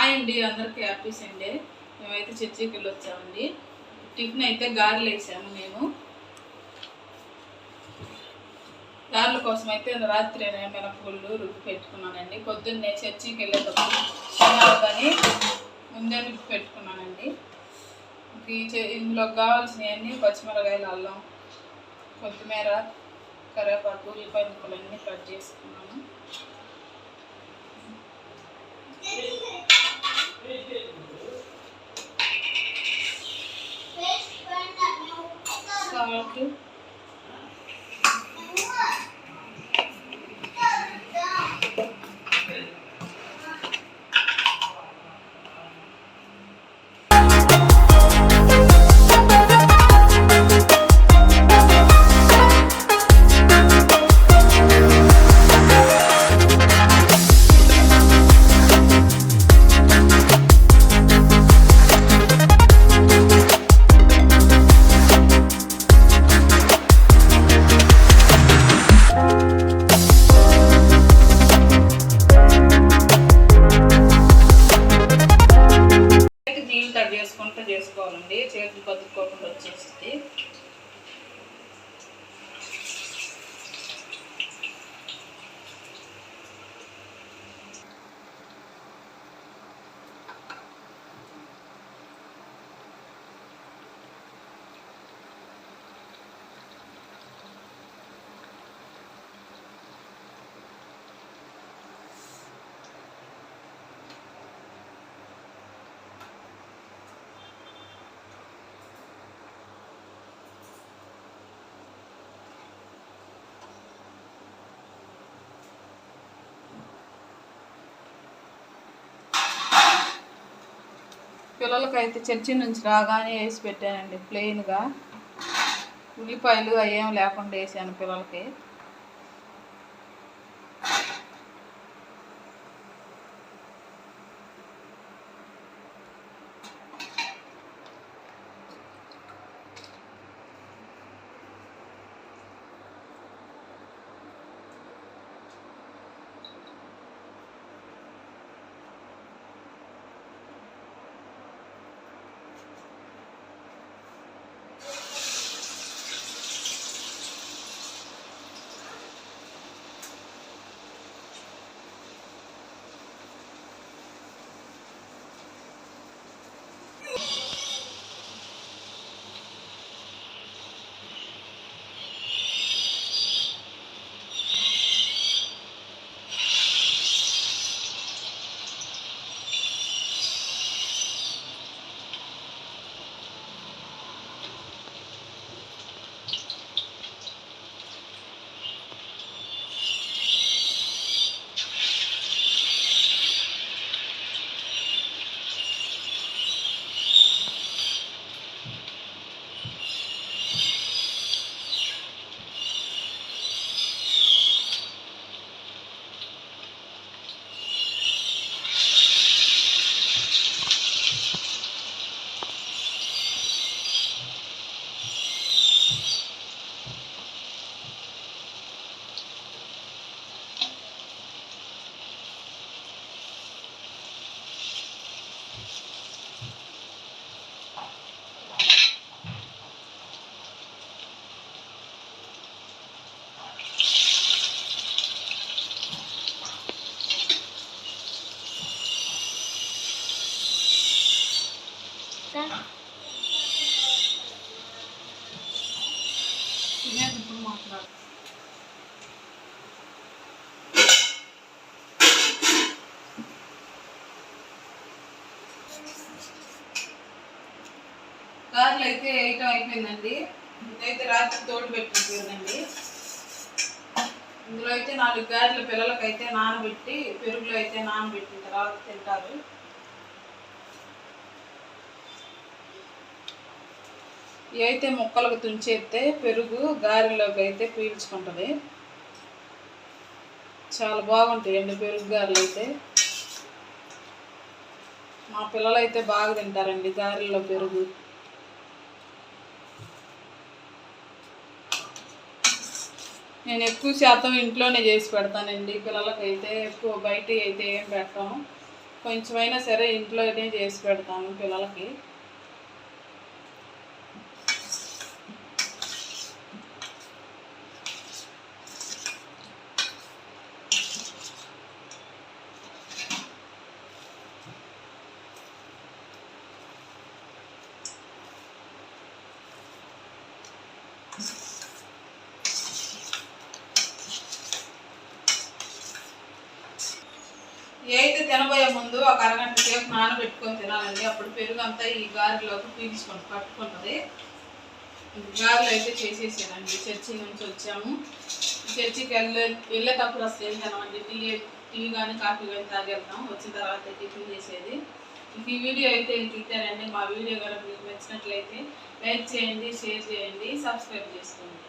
Hi అండి, అందరికీ happy Sunday. మేమైతే చర్చికి వెళ్ళి వచ్చామండి. టిఫిన్ అయితే గారెలు వేసాము. నేను గారెల కోసం అయితే రాత్రి మినపగుళ్ళు రుబ్బి పెట్టుకున్నానండి. పొద్దున్నే చర్చికి వెళ్ళేటప్పుడు కానీ ముందే రుబ్బి పెట్టుకున్నానండి. ఇందులో కావాల్సినవన్నీ పచ్చిమిరకాయలు, అల్లం, కొత్తిమీర, కరివేపాకు, ఉల్లిపాయ ముక్కలన్నీ కట్ చేసుకున్నాను. సాల్ట్, చేసుకోవాలండి. చేతులు కదుక్కోకుండా వచ్చేసి పిల్లలకైతే చర్చి నుంచి రాగానే వేసి పెట్టానండి ప్లెయిన్గా. ఉల్లిపాయలు అవేం లేకుండా వేసాను పిల్లలకి. ఇప్పుడు మాట్లాడు. గారెలు అయితే వేయటం అయిపోయిందండి. ఇదైతే రాత్రి తోడు పెట్టుకుంటుందండి. ఇందులో అయితే 4 గారెలు పిల్లలకైతే నానబెట్టి పెరుగులో అయితే నానబెట్టిన తర్వాత తింటారు. ఇవి అయితే ముక్కలకు తుంచేస్తే పెరుగు గారెలోకి అయితే పీల్చుకుంటుంది. చాలా బాగుంటాయండి పెరుగు గారెలు అయితే. మా పిల్లలు అయితే బాగా తింటారండి గారెల్లో పెరుగు. నేను ఎక్కువ శాతం ఇంట్లోనే చేసి పెడతానండి పిల్లలకైతే. ఎక్కువ బయట అయితే ఏం పెట్టాను. కొంచెమైనా సరే ఇంట్లోనే చేసి పెడతాను పిల్లలకి. అయితే తినబోయే ముందు ఒక అరగంట సేపు నానబెట్టుకొని తినాలండి. అప్పుడు పెరుగు అంతా ఈ గారెలోకి పట్టుకుంటుంది. గారెలు అయితే చేసేసానండి. చర్చి నుంచి వచ్చాము. చర్చికి వెళ్ళేటప్పుడు అసలు ఏం తినమండి. టీ కానీ కాఫీ కానీ తాగేద్దాం. వచ్చిన తర్వాత టిఫిన్ చేసేది. ఈ వీడియో అయితే ఇచ్చారండి. మా వీడియో కనుక మీకు నచ్చినట్లయితే లైక్ చేయండి, షేర్ చేయండి, సబ్స్క్రైబ్ చేసుకోండి.